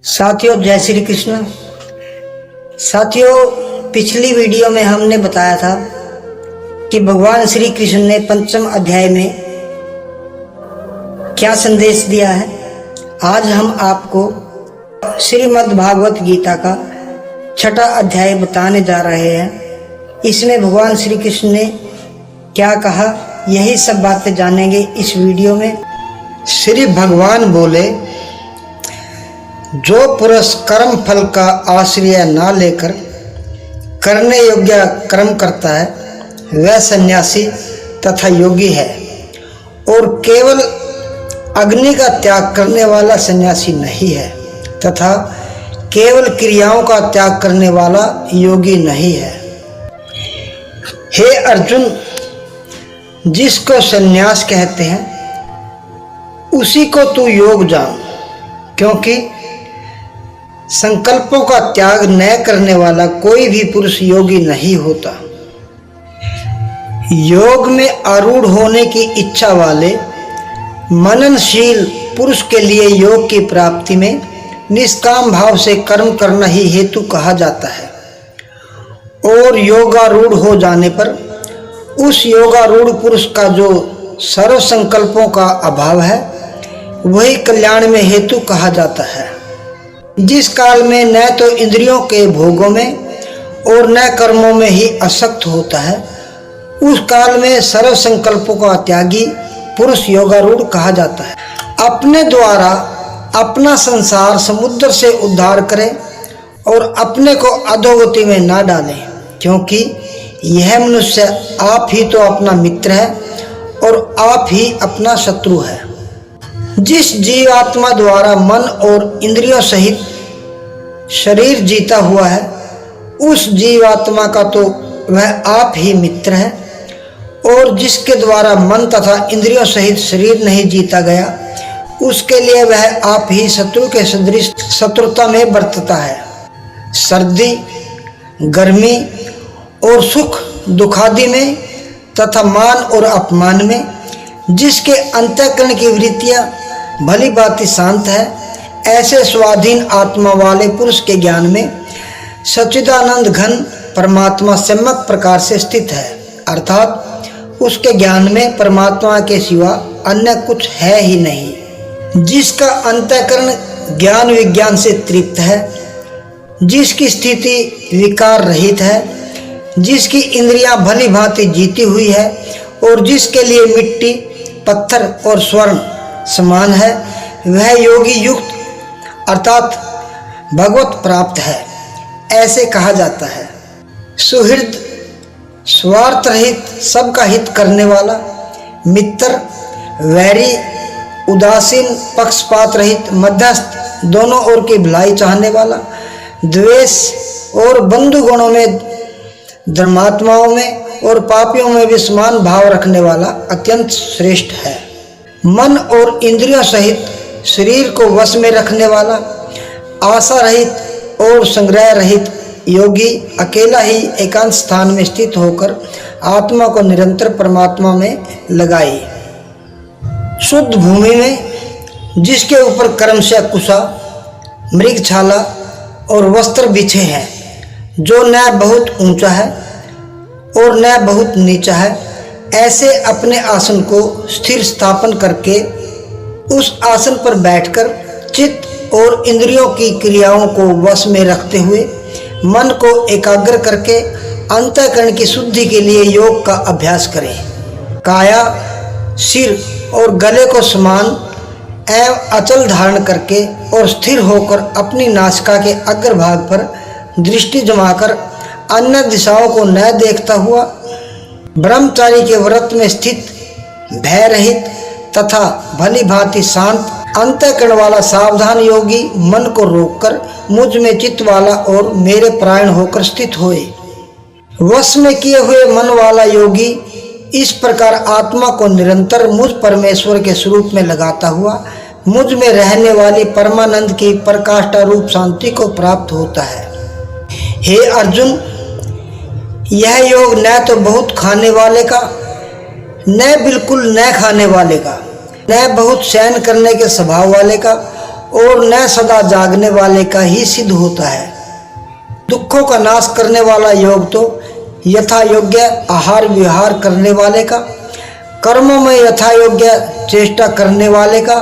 साथियों जय श्री कृष्ण। साथियों पिछली वीडियो में हमने बताया था कि भगवान श्री कृष्ण ने पंचम अध्याय में क्या संदेश दिया है। आज हम आपको श्रीमद् भागवत गीता का छठा अध्याय बताने जा रहे हैं। इसमें भगवान श्री कृष्ण ने क्या कहा, यही सब बातें जानेंगे इस वीडियो में। श्री भगवान बोले, जो पुरुष कर्म फल का आश्रय ना लेकर करने योग्य कर्म करता है वह सन्यासी तथा योगी है, और केवल अग्नि का त्याग करने वाला सन्यासी नहीं है तथा केवल क्रियाओं का त्याग करने वाला योगी नहीं है। हे अर्जुन, जिसको सन्यास कहते हैं उसी को तू योग जान, क्योंकि संकल्पों का त्याग न करने वाला कोई भी पुरुष योगी नहीं होता। योग में आरूढ़ होने की इच्छा वाले मननशील पुरुष के लिए योग की प्राप्ति में निष्काम भाव से कर्म करना ही हेतु कहा जाता है, और योगारूढ़ हो जाने पर उस योगारूढ़ पुरुष का जो सर्व संकल्पों का अभाव है वही कल्याण में हेतु कहा जाता है। जिस काल में न तो इंद्रियों के भोगों में और न कर्मों में ही आसक्त होता है, उस काल में सर्व संकल्पों का त्यागी पुरुष योगारूढ़ कहा जाता है। अपने द्वारा अपना संसार समुद्र से उद्धार करें और अपने को अधोगति में ना डालें, क्योंकि यह मनुष्य आप ही तो अपना मित्र है और आप ही अपना शत्रु है। जिस जीवात्मा द्वारा मन और इंद्रियों सहित शरीर जीता हुआ है, उस जीवात्मा का तो वह आप ही मित्र है, और जिसके द्वारा मन तथा इंद्रियों सहित शरीर नहीं जीता गया उसके लिए वह आप ही शत्रु के सदृश शत्रुता में बरतता है। सर्दी गर्मी और सुख दुखादि में तथा मान और अपमान में जिसके अंतःकरण की वृत्तियां भली भांति शांत है, ऐसे स्वाधीन आत्मा वाले पुरुष के ज्ञान में सच्चिदानंद घन परमात्मा सम्यक प्रकार से स्थित है, अर्थात उसके ज्ञान में परमात्मा के सिवा अन्य कुछ है ही नहीं। जिसका अंतःकरण ज्ञान विज्ञान से तृप्त है, जिसकी स्थिति विकार रहित है, जिसकी इंद्रियां भली भांति जीती हुई है और जिसके लिए मिट्टी पत्थर और स्वर्ण समान है, वह योगी युक्त अर्थात भगवत प्राप्त है, ऐसे कहा जाता है। सुहृद स्वार्थ रहित सबका हित करने वाला, मित्र वैरी उदासीन पक्षपात रहित मध्यस्थ दोनों ओर की भलाई चाहने वाला, द्वेष और बंधु गुणों में धर्मात्माओं में और पापियों में भी समान भाव रखने वाला अत्यंत श्रेष्ठ है। मन और इंद्रियों सहित शरीर को वश में रखने वाला, आशा रहित और संग्रह रहित योगी अकेला ही एकांत स्थान में स्थित होकर आत्मा को निरंतर परमात्मा में लगाए। शुद्ध भूमि में जिसके ऊपर कर्म से कुशा मृगछाला और वस्त्र बिछे हैं, जो न बहुत ऊंचा है और न बहुत नीचा है, ऐसे अपने आसन को स्थिर स्थापन करके उस आसन पर बैठकर चित्त और इंद्रियों की क्रियाओं को वश में रखते हुए मन को एकाग्र करके अंतःकरण की शुद्धि के लिए योग का अभ्यास करें। काया सिर और गले को समान एवं अचल धारण करके और स्थिर होकर अपनी नासिका के अग्रभाग पर दृष्टि जमाकर अन्य दिशाओं को न देखता हुआ ब्रह्मचारी के व्रत में स्थित भय रहित तथा भली भांति शांत अंतःकरण वाला सावधान योगी मन को रोककर मुझ में चित्त वाला और मेरे प्राण होकर स्थित होए। वश में किए हुए मन वाला योगी इस प्रकार आत्मा को निरंतर मुझ परमेश्वर के स्वरूप में लगाता हुआ मुझ में रहने वाली परमानंद की प्रकाष्ठा रूप शांति को प्राप्त होता है। हे अर्जुन, यह योग न तो बहुत खाने वाले का, न बिल्कुल न खाने वाले का, न बहुत शयन करने के स्वभाव वाले का और न सदा जागने वाले का ही सिद्ध होता है। दुखों का नाश करने वाला योग तो यथा योग्य आहार विहार करने वाले का, कर्मों में यथा योग्य चेष्टा करने वाले का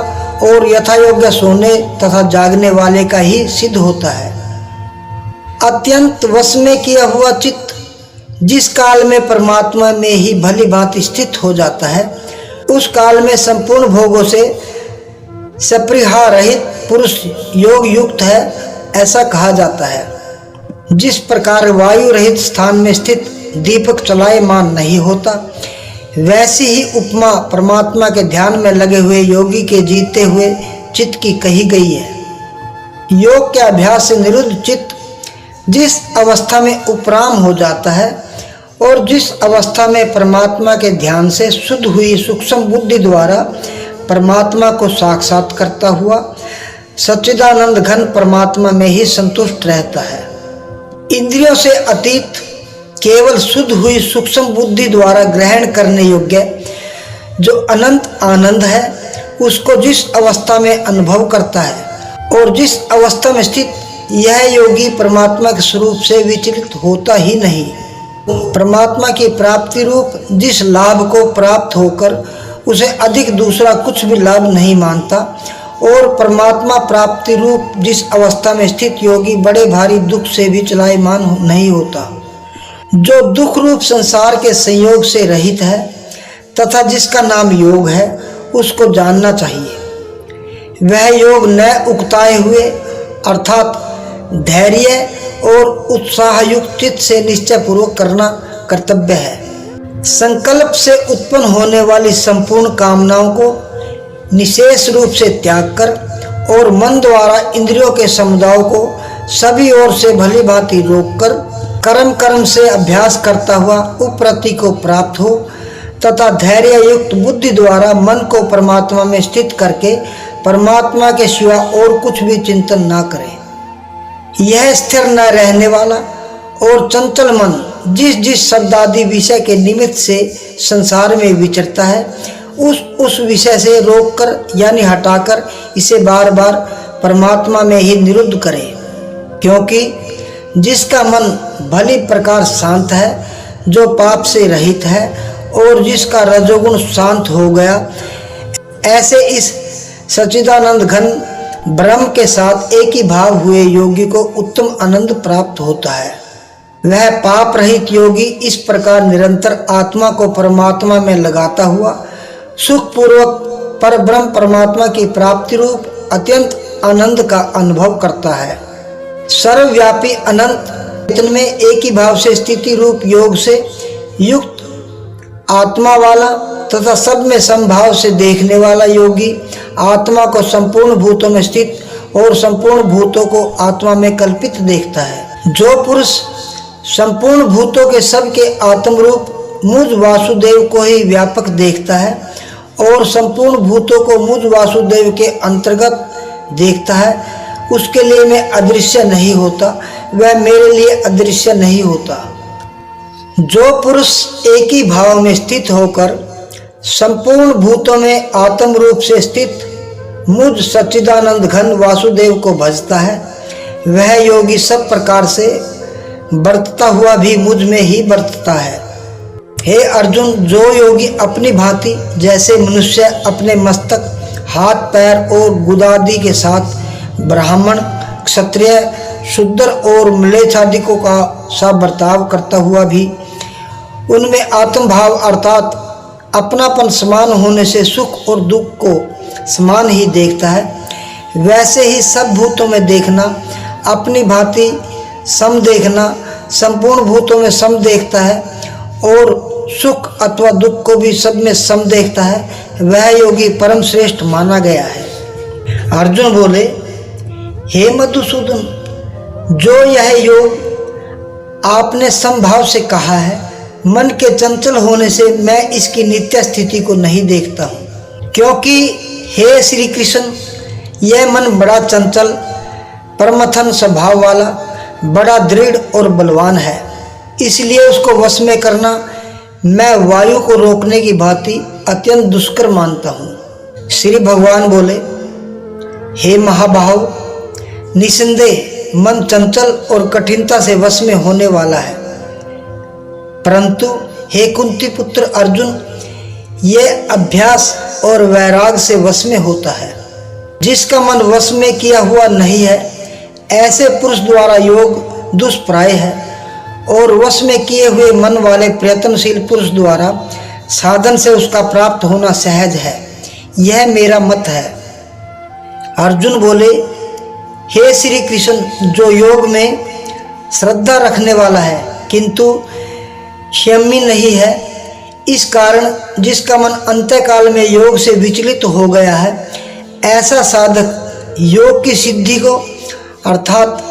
और यथा योग्य सोने तथा जागने वाले का ही सिद्ध होता है। अत्यंत वश में किया हुआ चित्त जिस काल में परमात्मा में ही भली भांति स्थित हो जाता है, उस काल में संपूर्ण भोगों से सप्रिहा रहित पुरुष योग युक्त है, ऐसा कहा जाता है। जिस प्रकार वायु रहित स्थान में स्थित दीपक चलायमान नहीं होता, वैसी ही उपमा परमात्मा के ध्यान में लगे हुए योगी के जीते हुए चित्त की कही गई है। योग के अभ्यास से निरुद्ध चित्त जिस अवस्था में उपराम हो जाता है और जिस अवस्था में परमात्मा के ध्यान से शुद्ध हुई सूक्ष्म बुद्धि द्वारा परमात्मा को साक्षात करता हुआ सच्चिदानंद घन परमात्मा में ही संतुष्ट रहता है। इंद्रियों से अतीत केवल शुद्ध हुई सूक्ष्म बुद्धि द्वारा ग्रहण करने योग्य जो अनंत आनंद है, उसको जिस अवस्था में अनुभव करता है और जिस अवस्था में स्थित यह योगी परमात्मा के स्वरूप से विचलित होता ही नहीं। परमात्मा की प्राप्ति रूप जिस लाभ को प्राप्त होकर उसे अधिक दूसरा कुछ भी लाभ नहीं मानता और परमात्मा प्राप्ति रूप जिस अवस्था में स्थित योगी बड़े भारी दुख से भी चलायमान नहीं होता, जो दुख रूप संसार के संयोग से रहित है तथा जिसका नाम योग है, उसको जानना चाहिए। वह योग न उकताए हुए अर्थात धैर्य और उत्साह युक्त चित्त से निश्चय पूर्वक करना कर्तव्य है। संकल्प से उत्पन्न होने वाली संपूर्ण कामनाओं को निशेष रूप से त्याग कर और मन द्वारा इंद्रियों के समुदाय को सभी ओर से भली भांति रोककर कर्म से अभ्यास करता हुआ उपरति को प्राप्त हो तथा धैर्य युक्त बुद्धि द्वारा मन को परमात्मा में स्थित करके परमात्मा के सिवा और कुछ भी चिंतन ना करे। यह स्थिर न रहने वाला और चंचल मन जिस जिस शब्दादि विषय के निमित्त से संसार में विचरता है, उस विषय से रोककर यानी हटाकर इसे बार बार परमात्मा में ही निरुद्ध करे। क्योंकि जिसका मन भली प्रकार शांत है, जो पाप से रहित है और जिसका रजोगुण शांत हो गया, ऐसे इस सच्चिदानंद घन ब्रह्म के साथ एक ही भाव हुए योगी को उत्तम आनंद प्राप्त होता है। वह पाप रहित योगी इस प्रकार निरंतर आत्मा को परमात्मा में लगाता हुआ सुखपूर्वक परब्रह्म परमात्मा की प्राप्ति रूप अत्यंत आनंद का अनुभव करता है। सर्वव्यापी अनंत चेतन में एक ही भाव से स्थिति रूप योग से युक्त आत्मा वाला तथा सब में समभाव से देखने वाला योगी आत्मा को संपूर्ण भूतों में स्थित और संपूर्ण भूतों को आत्मा में कल्पित देखता है। जो पुरुष संपूर्ण भूतों के सब के आत्म रूप मुझ वासुदेव को ही व्यापक देखता है और संपूर्ण भूतों को मुझ वासुदेव के अंतर्गत देखता है, उसके लिए मैं अदृश्य नहीं होता, वह मेरे लिए अदृश्य नहीं होता। जो पुरुष एक ही भाव में स्थित होकर संपूर्ण भूतों में आत्म रूप से स्थित मुझ सच्चिदानंद घन वासुदेव को भजता है, वह योगी सब प्रकार से बरतता हुआ भी मुझ में ही बरतता है। हे अर्जुन, जो योगी अपनी भांति जैसे मनुष्य अपने मस्तक, हाथ, पैर और गुदादि के साथ ब्राह्मण, क्षत्रिय, शूद्र और म्लेच्छादिकों का सा बर्ताव करता हुआ भी उनमें आत्मभाव अर्थात अपनापन समान होने से सुख और दुख को समान ही देखता है, वैसे ही सब भूतों में देखना, अपनी भांति सम देखना, संपूर्ण भूतों में सम देखता है और सुख अथवा दुख को भी सब में सम देखता है, वह योगी परम श्रेष्ठ माना गया है। अर्जुन बोले, हे मधुसूदन, जो यह योग आपने समभाव से कहा है, मन के चंचल होने से मैं इसकी नित्य स्थिति को नहीं देखता हूँ। क्योंकि हे श्री कृष्ण, यह मन बड़ा चंचल, परमथन स्वभाव वाला, बड़ा दृढ़ और बलवान है, इसलिए उसको वश में करना मैं वायु को रोकने की भांति अत्यंत दुष्कर मानता हूँ। श्री भगवान बोले, हे महाभाव, निसंदेह मन चंचल और कठिनता से वश में होने वाला है, परंतु हे कुंती पुत्र अर्जुन, यह अभ्यास और वैराग से वश में होता है। जिसका मन वश में किया हुआ नहीं है, ऐसे पुरुष द्वारा योग दुष्प्राय है, और वश में किए हुए मन वाले प्रयत्नशील पुरुष द्वारा साधन से उसका प्राप्त होना सहज है। यह मेरा मत है। अर्जुन बोले, हे श्री कृष्ण, जो योग में श्रद्धा रखने वाला है किंतु संयमी नहीं है, इस कारण जिसका मन अंतकाल में योग से विचलित हो गया है, ऐसा साधक योग की सिद्धि को अर्थात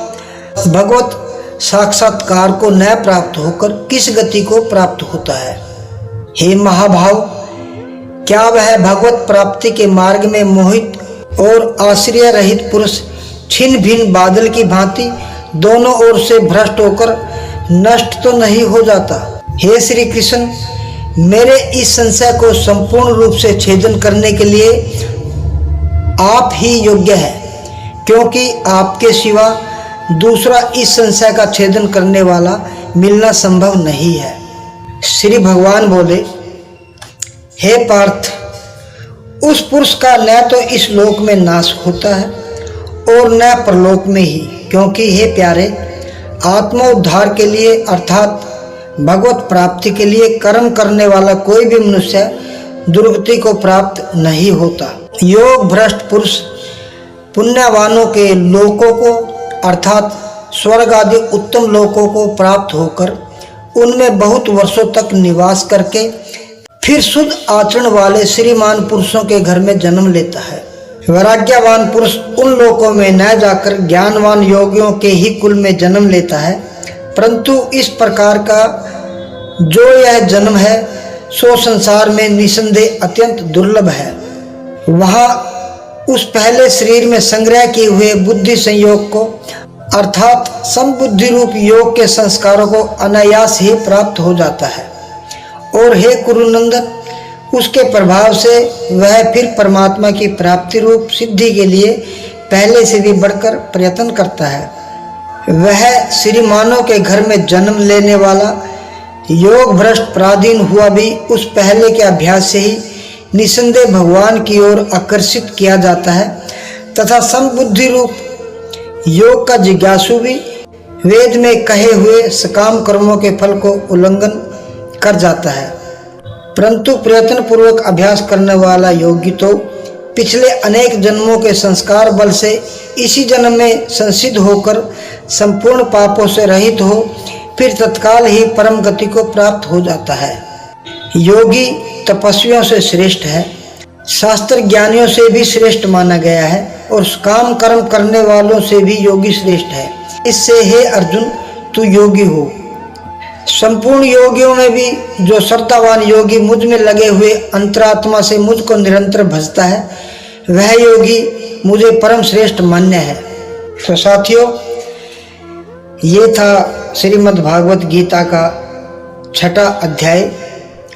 भगवत साक्षात्कार को न प्राप्त होकर किस गति को प्राप्त होता है। हे महाभाव, क्या वह भगवत प्राप्ति के मार्ग में मोहित और आश्रय रहित पुरुष छिन्न भिन्न बादल की भांति दोनों ओर से भ्रष्ट होकर नष्ट तो नहीं हो जाता। हे श्री कृष्ण, मेरे इस संशय को संपूर्ण रूप से छेदन करने के लिए आप ही योग्य है, क्योंकि आपके सिवा दूसरा इस संशय का छेदन करने वाला मिलना संभव नहीं है। श्री भगवान बोले, हे पार्थ, उस पुरुष का न तो इस लोक में नाश होता है और न परलोक में ही, क्योंकि हे प्यारे, आत्मोद्धार के लिए अर्थात भगवत प्राप्ति के लिए कर्म करने वाला कोई भी मनुष्य दुर्गति को प्राप्त नहीं होता। योग भ्रष्ट पुरुष पुण्यवानों के लोकों को अर्थात स्वर्ग आदि उत्तम लोकों को प्राप्त होकर उनमें बहुत वर्षों तक निवास करके फिर शुद्ध आचरण वाले श्रीमान पुरुषों के घर में जन्म लेता है। वैराग्यवान पुरुष उन लोकों में न जाकर ज्ञानवान योगियों के ही कुल में जन्म लेता है, परंतु इस प्रकार का जो यह जन्म है सो संसार में निसंदेह अत्यंत दुर्लभ है। वहाँ उस पहले शरीर में संग्रह किए हुए बुद्धि संयोग को अर्थात समबुद्धि रूप योग के संस्कारों को अनायास ही प्राप्त हो जाता है, और हे कुरुनंदन, उसके प्रभाव से वह फिर परमात्मा की प्राप्ति रूप सिद्धि के लिए पहले से भी बढ़कर प्रयत्न करता है। वह श्रीमानों के घर में जन्म लेने वाला योग भ्रष्ट पराधीन हुआ भी उस पहले के अभ्यास से ही निसंदेह भगवान की ओर आकर्षित किया जाता है, तथा समबुद्धि रूप योग का जिज्ञासु भी वेद में कहे हुए सकाम कर्मों के फल को उल्लंघन कर जाता है। परंतु प्रयत्न पूर्वक अभ्यास करने वाला योगी तो पिछले अनेक जन्मों के संस्कार बल से इसी जन्म में संसिद्ध होकर संपूर्ण पापों से रहित हो फिर तत्काल ही परम गति को प्राप्त हो जाता है। योगी तपस्वियों से श्रेष्ठ है, शास्त्र ज्ञानियों से भी श्रेष्ठ माना गया है, और काम कर्म करने वालों से भी योगी श्रेष्ठ है। इससे हे अर्जुन, तू योगी हो। संपूर्ण योगियों में भी जो श्रद्धावान योगी मुझ में लगे हुए अंतरात्मा से मुझको निरंतर भजता है, वह योगी मुझे परम श्रेष्ठ मान्य है। तो साथियों, ये था श्रीमद् भागवत गीता का 6वां अध्याय।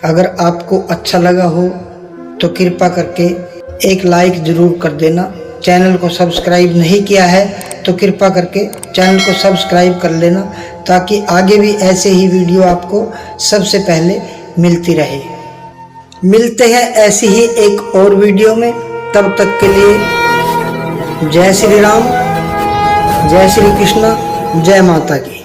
अगर आपको अच्छा लगा हो तो कृपा करके एक लाइक ज़रूर कर देना। चैनल को सब्सक्राइब नहीं किया है तो कृपा करके चैनल को सब्सक्राइब कर लेना, ताकि आगे भी ऐसे ही वीडियो आपको सबसे पहले मिलती रहे। मिलते हैं ऐसी ही एक और वीडियो में। तब तक के लिए जय श्री राम, जय श्री कृष्ण, जय माता की।